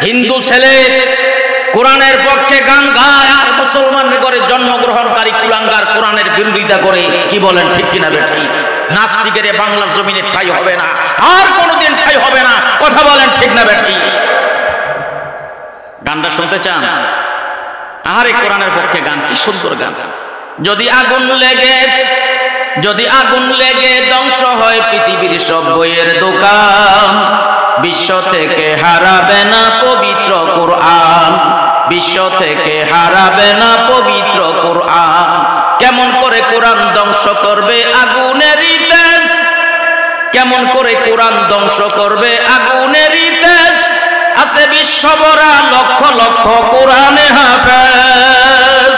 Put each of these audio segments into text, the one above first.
হিন্দু ছেলে কোরআনের পক্ষে গান গায় আর মুসলমানের ঘরে জন্মগ্রহণকারী কুলাঙ্গার কোরআনের বিরোধিতা করে। কি বলেন ঠিক কিনা বেঠি? নাস্তিকের বাংলার জমিনে ঠাঁই হবে না, আর কোনোদিন ঠাঁই হবে না। কথা বলেন ঠিক না বেঠি? গানটা শুনতে চান? আরে কোরআনের পক্ষে গান, কি সুন্দর গান। যদি আগুন লেগে ধ্বংস হয় পৃথিবীর সব বইয়ের দোকান, বিশ্ব থেকে হারাবে না পবিত্র কোরআন, বিশ্ব থেকে হারাবে না পবিত্র কোরআন। কেমন করে কোরআন ধ্বংস করবে আগুনেরই তেজ, কেমন করে কোরআন ধ্বংস করবে আগুনেরই তেজ। আছে বিশ্বভরা লক্ষ লক্ষ কোরআনে হাফেজ,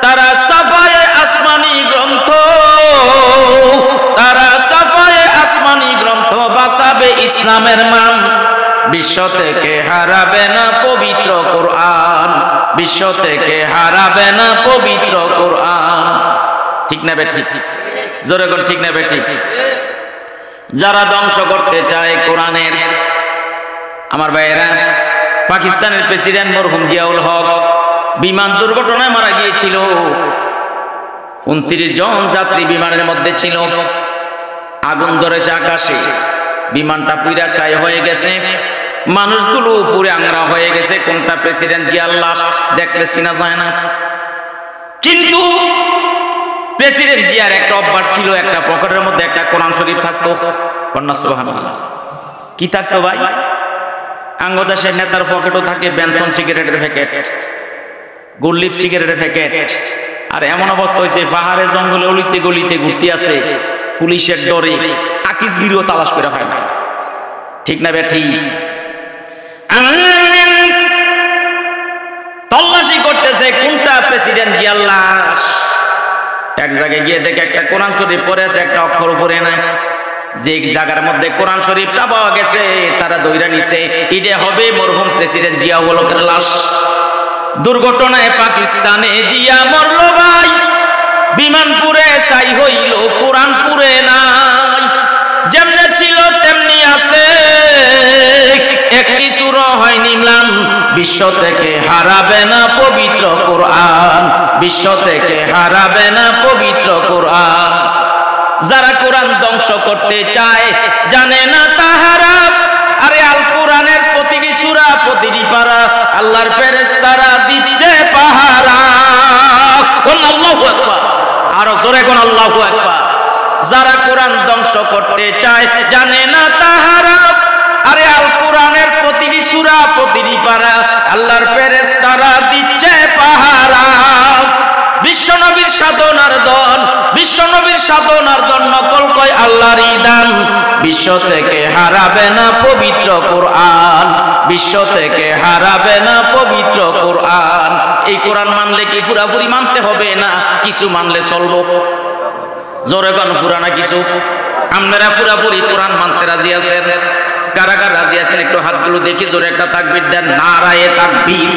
তারা ছাপায় আসমানি গ্রন্থ, তারা ছাপায় আসমানি গ্রন্থ, বাঁচাবে ইসলামের মান। বিশ্ব থেকে হারাবে না পবিত্র কোরআন, বিশ্ব থেকে হারাবে না পবিত্র কোরআন। ঠিক না বেঠি? জোরে কোন ঠিক না বেঠি? যারা ধ্বংস করতে চায় কোরআনের, আমার ভাইয়েরা, পাকিস্তানের প্রেসিডেন্ট মরহুম জিয়াউল হক বিমান দুর্ঘটনায় মারা গিয়েছিল। 29 জন যাত্রী বিমানের মধ্যে ছিল। আগুন ধরেছে আকাশে, বিমানটা পুরা ছাই হয়ে গেছে, মানুষগুলো পুরে আংরা হয়ে গেছে। কোনটা প্রেসিডেন্ট জিয়ার লাশ দেখলে চিনা যায় না। কিন্তু প্রেসিডেন্ট জিয়ার একটা অভ্যাস ছিল, একটা পকেটের মধ্যে একটা কোরআন শরীফ থাকতো। সুবহানাল্লাহ। কি থাকতো ভাই? আঙ্গদেশের নেতার পকেটও থাকে বেনসন সিগারেটের প্যাকেট, গোল্লিপ সিগারেটের প্যাকেট। আর এমন অবস্থা হয়েছে, পাহাড়ে জঙ্গলে অলিতে গলিতে ঘুরতে আছে, পুলিশের ডরে আকিস বিরো তালাশ করে হয় না। ঠিক না বেঠি? তল্লাশি করতেছে কোনটা প্রেসিডেন্ট জিয়ার লাশ। এক জায়গায় গিয়ে দেখে একটা কোরআন শরীফ পড়ে আছে, একটা অক্ষর পড়ে নাই। যে জায়গার মধ্যে কোরআন শরীফটা পাওয়া গেছে তারা দইরা নিছে, এটা হবে মরহুম প্রেসিডেন্ট জিয়াউল হকের লাশ। দুর্ঘটনায় পাকিস্তানে জিয়া মরলো ভাই, বিমান পুড়ে ছাই হইল, কোরআন পুড়ে নাই। যেমনে ছিল তেমনি আছে, একটি সূরা হয়নি ম্লান। বিশ্ব থেকে হারাবে না পবিত্র কোরআন, বিশ্ব থেকে হারাবে না পবিত্র কোরআন। যারা কোরআন ধ্বংস করতে চায় জানে না তাহারা। আরে আল কোরআনের প্রতিটি সূরা প্রতিটি পারা আল্লাহর ফেরেশতারা দিচ্ছে পাহারা। আল্লাহু আকবার, আরো জোরে কোন আল্লাহু আকবার। যারা কোরআন ধ্বংস করতে চায় জানে না তাহারা। আরে আল কোরআনের প্রতিটি সূরা প্রতিটি পারা আল্লাহর ফেরেশতারা দিচ্ছে পাহারা। বিশ্বনবীর সাধনার দল, বিশ্বনবীর সাধনার দল নকল কয় আল্লাহরই দান। বিশ্ব থেকে হারাবে না পবিত্র কোরআন, বিশ্ব থেকে হারাবে না পবিত্র কোরআন। এই কোরআন মানলে কি পুরাপুরি মানতে হবে না কিছু মানলে চলবো? জোরে কোন পুরা না কিছু? আপনারা পুরাপুরি কোরআন মানতে রাজি আছেন? কারা কারা রাজি আছেন একটু হাতগুলো দেখি, জোরে একটা তাকবীর দেন। নারায়ে তাকবীর,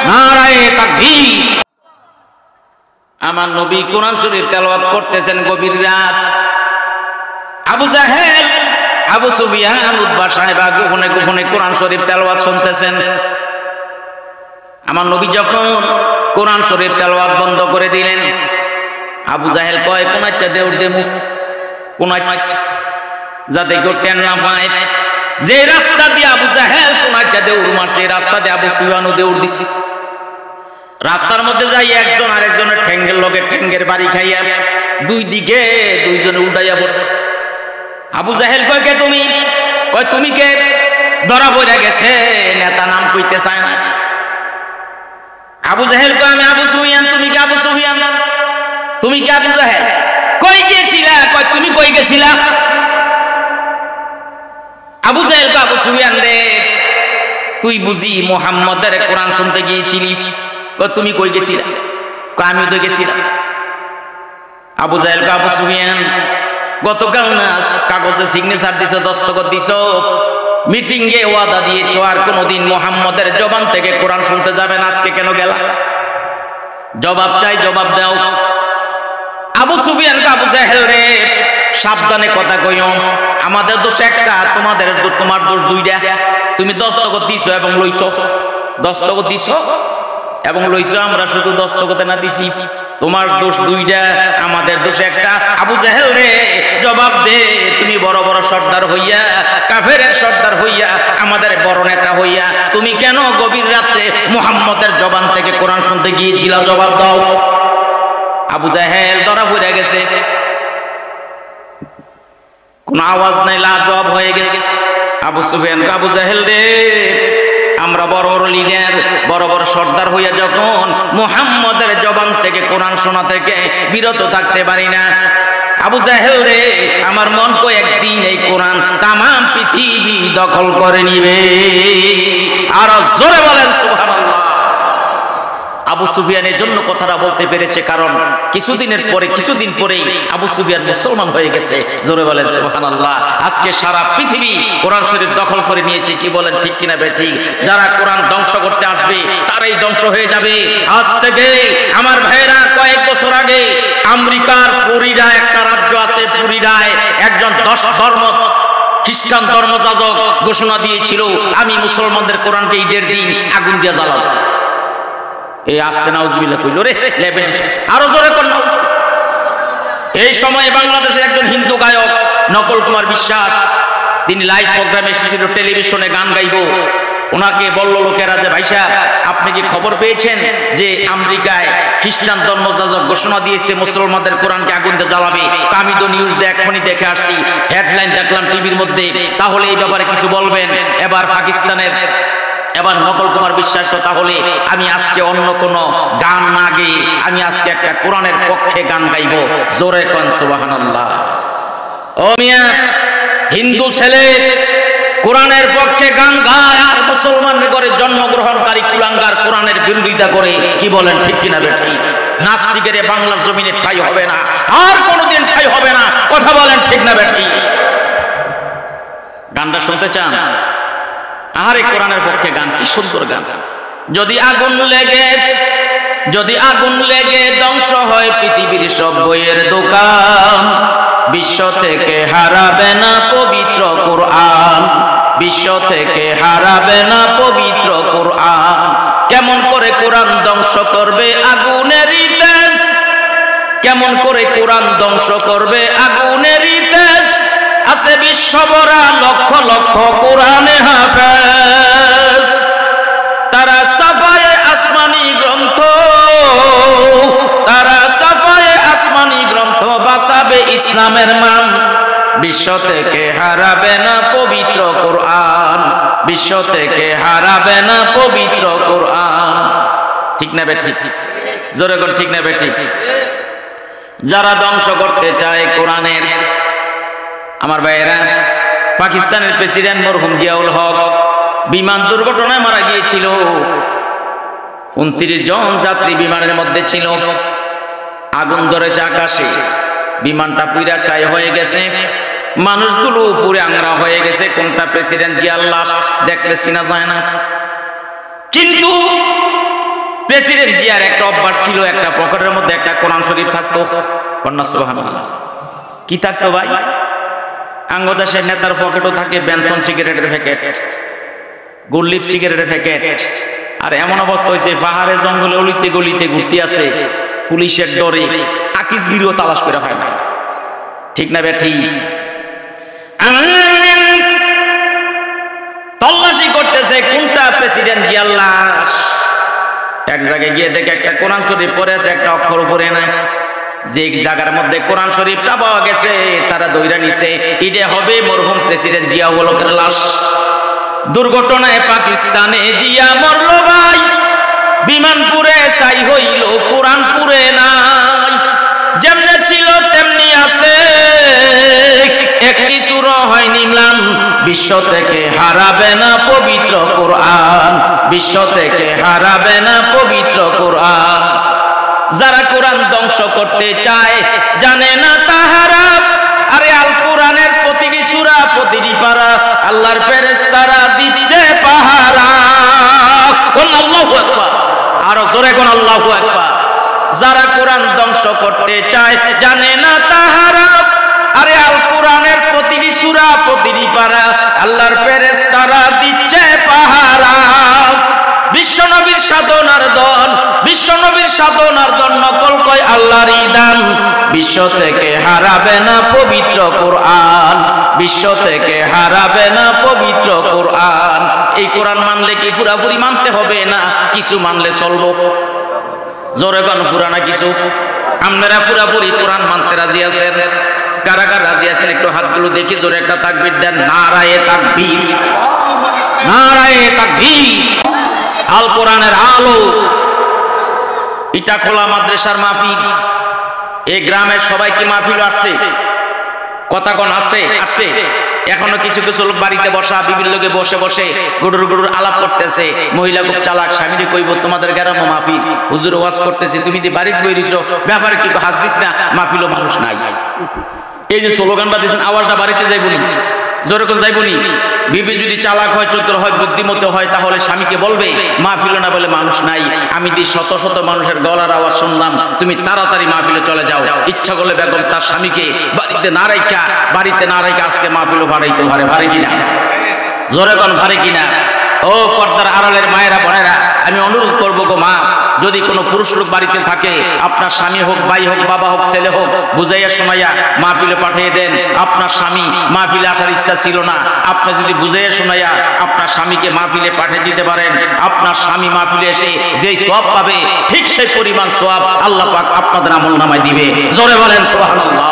নারায়ে তাকবীর। আমার নবী কোরআন শরীফ তেলাওয়াত করতেছেন গভীর রাত। আবু জাহেল, আবু সুফিয়ান, উতবা সাহেবা গোপনে গোপনে কোরআন শরীফ তেলাওয়াত শুনতেছেন। আমার নবী যখন কোরআন শরীফ তেলাওয়াত বন্ধ করে দিলেন, আবু জাহেল কয় কোন আচ্ছা দেউর দেমু, কোন আচ্ছা যাতে কেউ টেন না পায়। যে রাস্তা দিয়ে আবু জাহেল কোন আচ্ছা দেউর মারছে, রাস্তা দিয়ে আবু সুফিয়ানও দেউর দিছে। রাস্তার মধ্যে যাই একজন আরেকজনের ঠ্যাঙ্গের লগে ঠ্যাঙ্গের বাড়ি খাইয়া দুই দিকে দুইজনে উল্টাইয়া পড়ছে। আবু জাহেল কয় কে তুমি? কয় তুমি কে? ধরা পড়ে গেছে, নেতা নাম কইতে চায় না। আবু জাহেল কয় আমি আবু সুফিয়ান। তুমি কে আবু সুফিয়ান? তুমি কে আবু জাহেল? কই গেছিলা? কয় তুমি কই গেছিলা? আবু জাহেল কয় আবু সুফিয়ান রে, তুই বুঝি মুহাম্মদের কোরআন শুনতে গিয়েছিলি? তুমি কই গেছিলা? আমি তো গেছিলাম। আবু জাহেল কয় আবু সুফিয়ান গতকাল না কাগজে সিগনেচার দিছো, দস্তখত দিছো, মিটিং এ ওয়াদা দিয়েছো আর কোনদিন মুহাম্মদের জবান থেকে কোরআন শুনতে যাবে না, আজকে কেন গেলা? জবাব চাই, জবাব দাও। আবু সুফিয়ান কয় আবু জাহেল রে, সাবধানে কথা কইও। আমাদের দোষ একটা, তোমার দোষ দুইটা। তুমি দস্তখত দিছো এবং লইছো, দস্তখত দিছো এবং লইছো, আমরা শুধু দস্তখতে না দিছি। তোমার দোষ দুইটা, আমাদের দোষ একটা। আবু জাহেল রে জবাব দে, তুমি বড় বড় সর্দার হইয়া, কাফেরের সর্দার হইয়া, আমাদের বড় নেতা হইয়া তুমি কেন গভীর রাত্রে মুহাম্মদের জবান থেকে কোরআন শুনতে গিয়েছিলা? জবাব দাও। আবু জাহেল ধরা পড়ে গেছে, কোন আওয়াজ নাই, লাজবাব হয়ে গেছে। আবু সুফিয়ান, আবু জাহেল রে, আমরা বড় বড় লিডার, বড় বড় সর্দার হইয়া যখন মুহাম্মদের জবান থেকে কোরআন শোনা থেকে বিরত থাকতে পারি না, আবু জাহেল রে, আমার মন কো একদিন এই কোরআন তামাম পৃথিবী দখল করে নিবে। আর জোরে বলেন সুবহানাল্লাহ। আবু সুফিয়ানের জন্য কথাটা বলতে পেরেছে, কারণ কিছুদিন পরে আবু সুফিয়ান মুসলমান হয়ে গেছে। জোরে বলেন সুবহানাল্লাহ। আজকে সারা পৃথিবী কোরআন শরীফ দখল করে নিয়েছে। কি বলেন, ঠিক কিনা বেঠিক? যারা কোরআন ধ্বংস করতে আসবে তারাই ধ্বংস হয়ে যাবে। আজ থেকে আমার ভাইয়েরা, কয়েক বছর আগে আমেরিকার ফ্লোরিডায় একটা রাজ্য আছে, ফ্লোরিডায় একজন 10 ধর্ম খ্রিস্টান ধর্মযাজক ঘোষণা দিয়েছিল, আমি মুসলমানদের কোরআনকে ঈদের দিন আগুন দিয়ে জ্বালাবো। এই আস্তে নাউজুবিল্লাহ কইল রে, আরো জোরে কর। এই সময়ে বাংলাদেশে একজন হিন্দু গায়ক নকল কুমার বিশ্বাস, তিনি লাইভ প্রোগ্রামে এসেছিল, টেলিভিশনে গান গাইব। ওনাকে বলল লোকেরা যে, ভাই সাহেব, আপনি কি খবর পেয়েছেন যে আমেরিকায় খ্রিস্টান ধর্মযাজক ঘোষণা দিয়েছে মুসলমানদের কোরআনকে আগুন দিয়ে জ্বালাবে? আমি তো নিউজ এখনই দেখে আসছি, হেডলাইন দেখলাম টিভির মধ্যে। তাহলে এই ব্যাপারে কিছু বলবেন? এবার পাকিস্তানের, এবার নকল কুমার বিশ্বাস, তাহলে আমি আজকে অন্য কোন গান না গেয়ে আমি আজকে একটা কোরআনের পক্ষে গান গাইব। জোরে কোন সুবহানাল্লাহ। ও মিয়া, হিন্দু ছেলে কোরআনের পক্ষে গান গায় আর মুসলমানের ঘরে জন্মগ্রহণকারী কুলাঙ্গার কোরআনের বিরোধিতা করে। কি বলেন, ঠিক কিনা বেঠিক? নাস্তিকের বাংলার জমিনে ঠাঁই হবে না, আর কোনোদিন ঠাঁই হবে না। কথা বলেন, ঠিক না বেঠিক? গানটা শুনতে চান? আরে কোরআনের পক্ষে গান, কি সুন্দর গান। যদি আগুন লেগে ধ্বংস হয় পৃথিবীর সব বইয়ের দোকান, বিশ্ব থেকে হারাবে না পবিত্র কোরআন, বিশ্ব থেকে হারাবে না পবিত্র কোরআন। কেমন করে কোরআন ধ্বংস করবে আগুনেরই তেজ, কেমন করে কোরআন ধ্বংস করবে আগুনেরই তেজ। আছে বিশ্বভরা লক্ষ লক্ষ কোরআনে হাফেজ, তারা ছাপায় আসমানি গ্রন্থ, তারা ছাপায় আসমানি গ্রন্থ, বাঁচাবে ইসলামের মান। বিশ্ব থেকে হারাবে না পবিত্র কোরআন, বিশ্ব থেকে হারাবে না পবিত্র কোরআন। ঠিক না বেঠিক? জোরে কোন ঠিক না বেঠিক? যারা ধ্বংস করতে চায় কোরআনের, আমার ভাইয়েরা, পাকিস্তানের প্রেসিডেন্ট মরহুম জিয়াউল হক বিমান দুর্ঘটনায় মারা গিয়েছিল। 29 জন যাত্রী বিমানের মধ্যে ছিল। আগুন ধরেছে আকাশে, বিমানটা পুরা ছাই হয়ে গেছে, মানুষগুলো পুরে আংরা হয়ে গেছে। কোনটা প্রেসিডেন্ট জিয়ার লাশ দেখলে চিনা যায় না। কিন্তু প্রেসিডেন্ট জিয়ার একটা অভ্যাস ছিল, একটা পকেটের মধ্যে একটা কোরআন শরীফ থাকতো। কন্যা সুবহানাল্লাহ। কি থাকতো ভাই? আঙ্গদেশের নেতার পকেটও থাকে বেনসন সিগারেটের প্যাকেট, গুললিপ সিগারেটের প্যাকেট। আর এমন অবস্থা হয়েছে, পাহাড়ে জঙ্গলে অলিতে গলিতে ঘুরতে আছে, পুলিশের ডরে আকিস বিরও তালাশ করে হয় না। ঠিক না বেঠিক? তল্লাশি করতেছে কোনটা প্রেসিডেন্ট জিয়ার লাশ। এক জায়গায় গিয়ে দেখে একটা কোরআন শরীফ পড়ে আছে, একটা অক্ষর উপরে নাই। যে জায়গার মধ্যে কোরআন শরীফটা পাওয়া গেছে তারা দইরা নিছে, এটা হবে মরহুম প্রেসিডেন্ট জিয়াউল হকের লাশ। দুর্ঘটনায় পাকিস্তানে জিয়া মরল ভাই, বিমান পুড়ে ছাই হইল, কোরআন পুড়ে নাই। যেমনে ছিল তেমনি আছে, একটি সূরা হয়নি ম্লান। বিশ্ব থেকে হারাবে না পবিত্র কোরআন, বিশ্ব থেকে হারাবে না পবিত্র কোরআন। যারা কোরআন ধ্বংস করতে চায় জানে না তাহারা। আরে আল কোরআনের প্রতিটি সূরা, প্রতিটি পারা আল্লাহর ফেরেশতারা দিচ্ছে পাহারা। আল্লাহু আকবার। আর জোরে কোন আল্লাহু আকবার। যারা কোরআন ধ্বংস করতে চায় জানে না তাহারা, আরে আল কোরআনের প্রতিটি সূরা প্রতিটি পারা আল্লাহর ফেরেশতারা দিচ্ছে পাহারা। বিশ্বনবীর সাধনার দল, বিশ্বনবীর সাধনার দল নকল কয় আল্লাহরই দান। বিশ্ব থেকে হারাবে না পবিত্র কোরআন, বিশ্ব থেকে হারাবে না পবিত্র কোরআন। এই কোরআন মানলে কি পুরাপুরি মানতে হবে না কিছু মানলে চলবো? জোরে কোন পুরা না কিছু? আপনারা পুরাপুরি কোরআন মানতে রাজি আছেন? কারা কারা রাজি আছেন একটু হাতগুলো দেখি, জোরে একটা তাকবীর দেন। নারায়ে তাকবীর, নারায়ে তাকবীর। আল কোরআনের আলো। ইটাখোলা মাদ্রাসার মাহফিল, এই গ্রামের সবাই কি মাহফিল আসছে? কথা কোন আছে? আসছে। এখনো কিছু কিছু লোক বাড়িতে বসা বিভিন্ন লোকে বসে বসে গুডুর গুডুর আলাপ করতেছে। মহিলা খুব চালাক, স্বামীরে কইব তোমাদের গ্রামে মাহফিল, হুজুর ওয়াজ করতেছে, তুমি দি বাড়িতে বইরিছো, ব্যাপারে কি হাস দিস না? মাহফিলও মানুষ নাই। এই যে স্লোগান বাদিয়েছেন, আওয়াজটা বাড়িতে যাইবনি, যেরকম যাইবনি। বিবি যদি চালাক হয়, চতুর হয়, বুদ্ধিমতী হয়, তাহলে স্বামীকে বলবে মাহফিল না বলে মানুষ নাই। আমি দি শত শত মানুষের গলার আওয়াজ শুনলাম, তুমি তাড়াতাড়ি মাহফিলে চলে যাও। ইচ্ছা করলে বেগম তার স্বামীকে বাড়িতে না রাইখা আজকে মাহফিলও বাড়াইতে পারে। পারে কিনা? জোরে কোন পারে কিনা? ও পর্দার আড়ালের মায়েরা বোনেরা, আমি অনুরোধ করবো গো মা, যদি কোনো পুরুষ লোক বাড়িতে থাকে, আপনার স্বামী হোক, ভাই হোক, বাবা হোক, ছেলে হোক, বুঝাইয়া শোনাইয়া মাহফিলে পাঠিয়ে দেন। আপনার স্বামী মাহফিলে আসার ইচ্ছা ছিল না, আপনি যদি বুঝাইয়া শোনাইয়া আপনার স্বামীকে মাহফিলে পাঠিয়ে দিতে পারেন, আপনার স্বামী মাহফিলে এসে যেই সওয়াব পাবে ঠিক সেই পরিমাণ সওয়াব আল্লাহ পাক আপনাদের আমলনামায় দিবে। জোরে বলেন সুবহানাল্লাহ।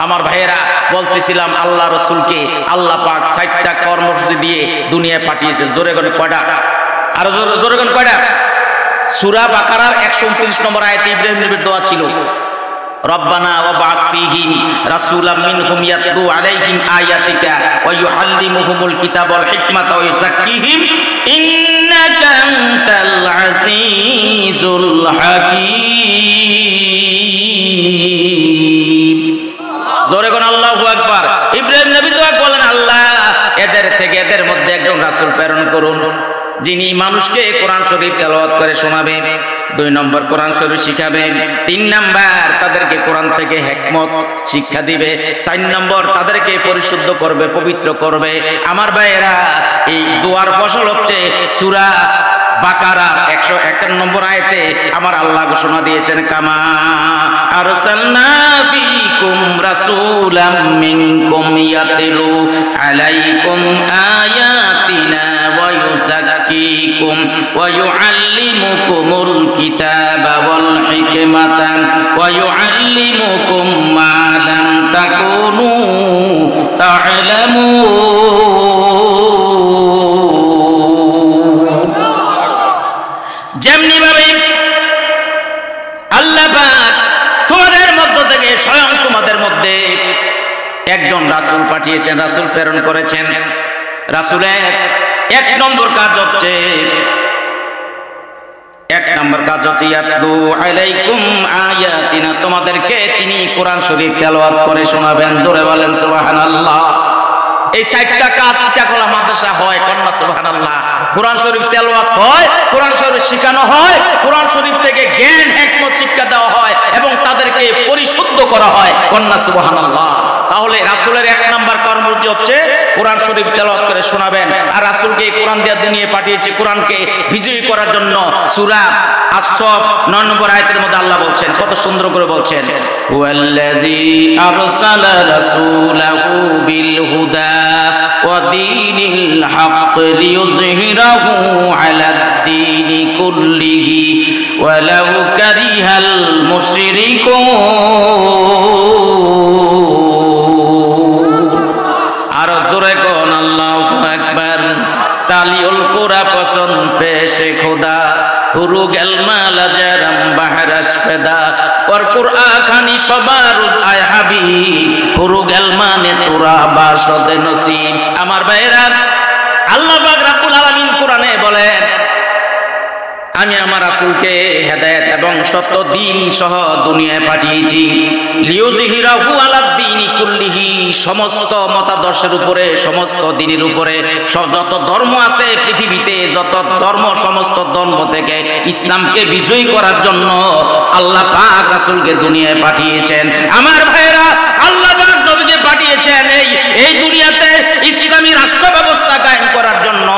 আমার ভাইয়েরা, বলতেছিলাম আল্লাহ রসুলকে আল্লাহ পাক ৬০টা কর্মসূচি দিয়ে দুনিয়ায় পাঠিয়েছে। জোরে গনে কয়টা? আর জোরে গনে কয়টা? সূরা বাকারার ১২৯ নম্বর আয়াতে ইব্রাহিম নবীর দোয়া ছিল, রব্বানা ওয়াবআস ফীহিম রাসূলাম মিনহুম ইয়াতলু আলাইহিম আয়াতিকা ওয়া ইউআল্লিমুহুমুল কিতাবা ওয়াল হিকমাতা ওয়া ইউযাক্কিহিম ইন্নাকা আনতাল আজিজুল হাকীম। জোরে কোন আল্লাহু আকবার। ইব্রাহিম নবী দোয়া করলেন, আল্লাহ এদের থেকে এদের মধ্যে একজন রাসূল প্রেরণ করুন, যিনি মানুষকে কোরআন শরীফ তেলাওয়াত করে শোনাবেন। ২ নম্বর কোরআন শরীফ শিখাবেন। ৩ নম্বর তাদেরকে কোরআন থেকে হিকমত শিক্ষা দিবে। ৪ নম্বর তাদেরকে পরিশুদ্ধ করবে, পবিত্র করবে। আমার ভাইয়েরা, এই দোয়ার ফসল হচ্ছে সূরা বাকারা ১০১ নম্বর আয়াতে আমার আল্লাহ ঘোষণা দিয়েছেন, কামা আরসালনা ফীকুম রাসূলাম মিনকুম ইয়াতলু আলাইকুম আয়াতিনা ওয়া ইউযাক্কিকুম ওয়া ইউআল্লিমুকুমুল কিতাবা ওয়াল হিকমাতা ওয়া ইউআল্লিমুকুম মা লাম তাকুনু তা'লামুন। যেমনি ভাবে আল্লাহ পাক তোমাদের মধ্য থেকে স্বয়ং তোমাদের মধ্যে একজন রাসূল পাঠিয়েছেন, রাসূল প্রেরণ করেছেন। রাসূলের ১ নম্বর কাজ হচ্ছে ইয়াতলু আলাইকুম আয়াতিনা, তোমাদেরকে তিনি কোরআন শরীফ তেলাওয়াত করে শোনাবেন। জোরে বলেন সুবহানাল্লাহ। এই ৬০টা কাজ ইটাখোলা মাদ্রাসা হয়, কন্যা সুবহানাল্লাহ। কোরআন শরীফ তেলাওয়াত হয়, কোরআন শরীফ শিখানো হয়, কোরআন শরীফ থেকে জ্ঞান হিকমত শিক্ষা দেওয়া হয় এবং তাদেরকে পরিশুদ্ধ করা হয়, কন্যা সুবহানাল্লাহ। তাহলে রাসূলের ১ নম্বর কর্মসূচি হচ্ছে কোরআন শরীফ তেলাওয়াত করে শোনাবেন। আর রাসূলকে কোরআন দিয়ে দুনিয়ায় পাঠিয়েছে কোরআনকে বিজয়ী করার জন্য। সূরা আস-সফ ৯ নম্বর আয়াতের মধ্যে আল্লাহ বলছেন, কত সুন্দর করে বলছেন, হুয়াল্লাযী আরসালা রাসূলাহু বিল হুদা ওয়া দীনিল হক লিইয়ুযহিরাহু আলাদ-দীনি কুল্লিহি ওয়ালাউ কারিহাল মুশরিকুন। আর জোরে কোন আল্লাহু আকবার। তালিউল কুরা পছন্দ পেশে খোদা হুরু গেলমাল জারাম বাহরাস ফেদা और कुरआन खानी सबार आय हाबी হুরু গেলমানে তোরা বাসদে নসিব। আমার ভাইরা, আল্লাহ পাক রব্বুল আলামিন কোরআনে বলেন, আমি আমার রাসূলকে হেদায়েত এবং সত্য দ্বীন সহ দুনিয়ায় পাঠিয়েছি। লিইয়ুযহিরাহু আলাদ-দীনি কুল্লিহি, সমস্ত মতাদর্শের উপরে, সমস্ত দ্বীনের উপরে, যত ধর্ম আছে পৃথিবীতে, যত ধর্ম, সমস্ত ধর্ম থেকে ইসলামকে বিজয়ী করার জন্য আল্লাহ পাক রাসূলকে দুনিয়ায় পাঠিয়েছেন। আমার ভাইরা, আল্লাহ পাক এই দুনিয়াতে ইসলামী রাষ্ট্র ব্যবস্থা কায়েম করার জন্য,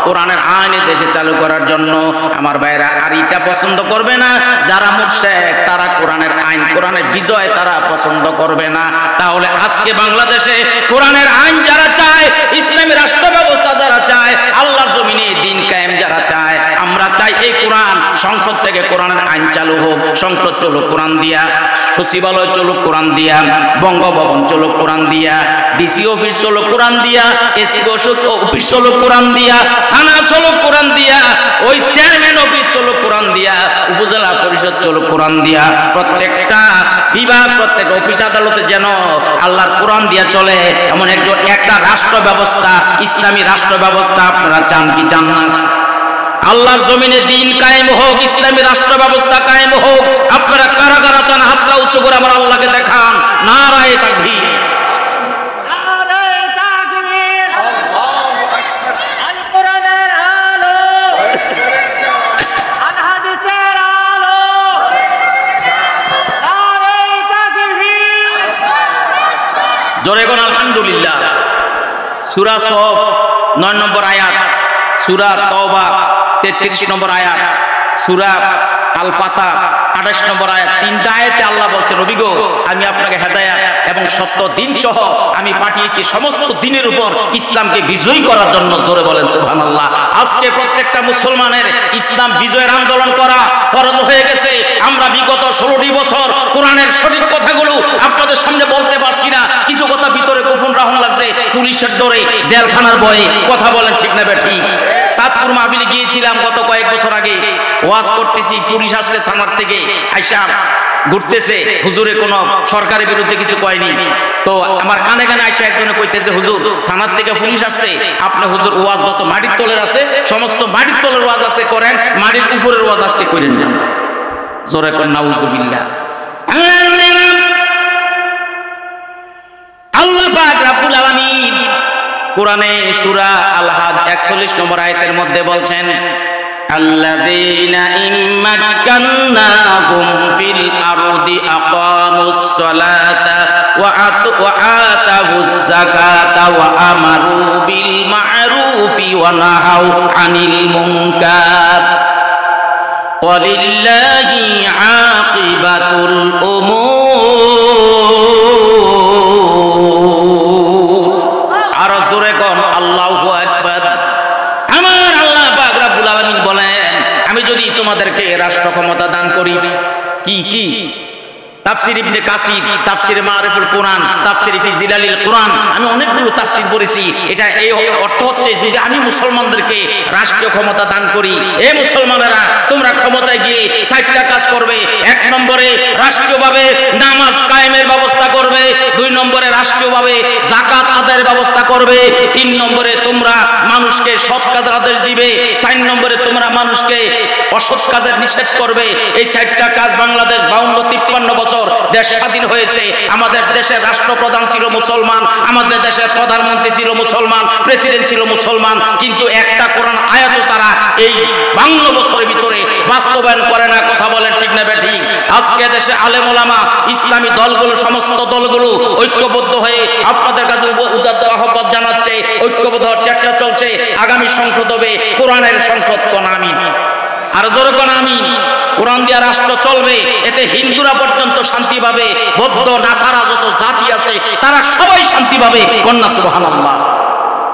কোরআনের আইন দেশে চালু করার জন্য। আমার ভাইরা আর এটা পছন্দ করবে না, যারা মুশরিক তারা কোরআনের আইন, কোরআনের বিজয় তারা পছন্দ করবে না। তাহলে আজকে বাংলাদেশে কোরআনের আইন যারা চায়, ইসলামী রাষ্ট্র ব্যবস্থা যারা চায়, আল্লাহর জমিনে দিন কায়েম যারা চায়, আমরা চাই এই কোরআন, সংসদ থেকে কোরআনের আইন চালু হোক। সংসদ চলুক কোরআন দিয়া, সচিবালয় চলুক কোরআন দিয়া, বঙ্গভবন চলুক কোরআন দিয়া, ডিসি অফিস চলুক কোরআন দিয়া, এসপি অফিস চলুক কোরআন দিয়া, থানা চলুক কোরআন দিয়া, ওই চেয়ারম্যান অফিস চলুক কোরআন দিয়া, উপজেলা পরিষদ চলুক কোরআন দিয়া। প্রত্যেকটা বিভাগ, প্রত্যেক অফিস আদালতে যেন আল্লাহর কোরআন দিয়া চলে, এমন একটা রাষ্ট্র ব্যবস্থা, ইসলামী রাষ্ট্র ব্যবস্থা আপনারা চান কি চান না? আল্লাহর জমিনে দিন কায়েম হোক, ইসলামী রাষ্ট্র ব্যবস্থা কায়েম হোক। আপনারা কারা কারা চান হাতটা উঁচু করে আমার আল্লাহকে দেখান। নারায়ে তাকবীর। জোরে কোন আলহামদুলিল্লাহ। সূরা সফ 9 নম্বর আয়াত, সূরা তাওবা 33 নম্বর আয়াত, সূরা আল ফাতহ 28 নম্বর আয়াত। তিনটা আয়াতে আল্লাহ বলছেন, নবী গো আমি আপনাকে হেদায়েত এবং সত্য দিন সহ আমি পাঠিয়েছি সমস্ত দিনের উপর ইসলামকে বিজয়ী করার জন্য। জোরে বলেন সুবহানাল্লাহ। আজকে প্রত্যেকটা মুসলমানের ইসলাম বিজয়ের আন্দোলন করা ফরজ হয়ে গেছে। আমরা বিগত 16টি বছর কোরআনের সঠিক কথাগুলো আপনাদের সামনে বলতে পারছি না। কিছু কথা ভিতরে গোপন রাখুন লাগছে, পুলিশের ডরে, জেলখানার ভয়ে। কথা বলেন ঠিক না ঠিক? সাতপুর মাহফিলে গিয়েছিলাম গত কয়েক বছর আগে, ওয়াজ করতেছি, পুলিশ আসছে থানার থেকে, আইসা ঘুরতেছে, হুজুরে কোন সরকারের বিরুদ্ধে কিছু কয়নি। তো আমার কানে কানে আইসা একজনে কইতেছে, হুজুর থানার থেকে পুলিশ আসছে, আপনি হুজুর ওয়াজ যত মাটির তলের আছে সমস্ত মাটির তলের ওয়াজ আছে করেন, মাটির উপরের ওয়াজ আজকে করেন না। জোরে কোন নাউজুবিল্লাহ। আল্লাহ পাক রব্বুল আলামিন কোরআনে সূরা আল হাজ 41 নম্বর আয়াতের মধ্যে বলছেন, আল্লাযীনা ইম্মাক্কান্নাহুম ফিল আরদি আকামুস সালাতা ওয়া আতাউজ যাকাতা ওয়া আমারু বিল মা'রুফি ওয়া নাহাউ আনিল মুনকার ওয়ালিল্লাহি আকিবাতুল উমুর। আর জোরে কোন আল্লাহু আকবার। আমার আল্লাহ পাক রব্বুল আলামিন বলেন, আমি যদি তোমাদেরকে রাষ্ট্র ক্ষমতা দান করি, কি কি তাফসীর ইবনে কাসির, তাফসীর মারিফুল কোরআন, তাফসীর ফি জিলালিল কোরআন, আমি অনেকগুলো তাফসীর পড়েছি। এটা এই অর্থ হচ্ছে, যদি আমি মুসলমানদেরকে রাষ্ট্রীয় ক্ষমতা দান করি, এই মুসলমানেরা তোমরা ক্ষমতায় গিয়ে 60টা কাজ করবে। 1 নম্বরে রাষ্ট্রীয়ভাবে নামাজ কায়েমের ব্যবস্থা করবে, 2 নম্বরে রাষ্ট্রীয়ভাবে যাকাত আদায়ের ব্যবস্থা করবে, 3 নম্বরে তোমরা মানুষকে সৎ কাজের আদেশ দিবে, 4 নম্বরে তোমরা মানুষকে অসৎ কাজের নিষেধ করবে। এই 60টা কাজ বাংলাদেশ 52-53 বছর দেশ স্বাধীন হয়েছে, আমাদের দেশের রাষ্ট্রপ্রধান ছিল মুসলমান, আমাদের দেশের প্রধানমন্ত্রী ছিল মুসলমান, প্রেসিডেন্ট ছিল মুসলমান, কিন্তু একটা কোরআন আয়াতও তারা এই 52 বছরের ভিতরে বাস্তবায়ন করে না। কথা বলেন ঠিক না ঠিক? আজকে দেশে আলেম ওলামা, ইসলামী দলগুলো, সমস্ত দলগুলো ঐক্যবদ্ধ হয়ে আপনাদের কাছে উদাত্ত আহ্বান জানাচ্ছে, ঐক্যবদ্ধ হওয়ার চেষ্টা চলছে। আগামী সংসদ হবে কোরআনের সংসদ। কোন আমিন? আর জোরে কোন আমিন? কোরআন দিয়া রাষ্ট্র চলবে, এতে হিন্দুরা পর্যন্ত শান্তি পাবে, বৌদ্ধ নাসারা যত জাতি আছে তারা সবাই শান্তি পাবে। কন্যা সুবহানাল্লাহ।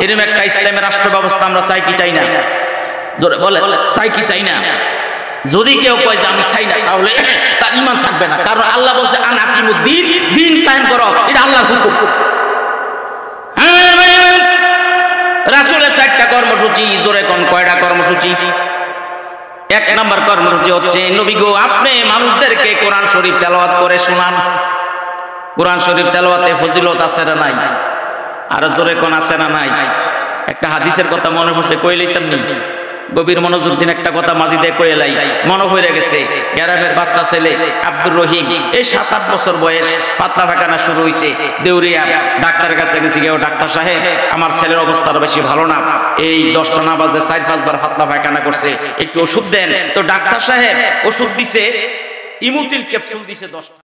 এরকম একটা ইসলামের রাষ্ট্র ব্যবস্থা আমরা চাই কি চাই না? জোরে বলে, চাই কি চাই না? যদি কেউ কয় যে আমি চাই না, তাহলে তার ঈমান থাকবে না। কারণ আল্লাহ বলছে, আন আকিমুদ্দিন, দিন কায়েম করো, এটা আল্লাহর হুকুম। রাসূলের 60টা কর্মসূচি। জোরে কোন কয়টা কর্মসূচি? 1 নম্বর কর্মসূচি হচ্ছে, নবী গো আপনি মানুষদেরকে কোরআন শরীফ তেলাওয়াত করে শোনান। কোরআন শরীফ তেলাওয়াতে ফজিলত আছে না নাই? আর জোরে কোন আছে না নাই? একটা হাদিসের কথা মনে পড়ছে, কইলেই তেমনি গভীর মনোযোগ দিন। একটা কথা মাজিদে কইলাই, মনে হয়ে গেছে। গ্রামের বাচ্চা ছেলে আব্দুর রহিম, এই 7-8 বছর বয়স, পাতলা পায়খানা শুরু হয়েছে। দেউরিয়া ডাক্তারের কাছে গেছি, গিয়ে ডাক্তার সাহেব আমার ছেলের অবস্থা বেশি ভালো না, এই 10টা না বাজে 4-5 বার পাতলা পায়খানা করছে, একটু ওষুধ দেন। তো ডাক্তার সাহেব ওষুধ দিছে, ইমুটিল ক্যাপসুল দিছে 10টা।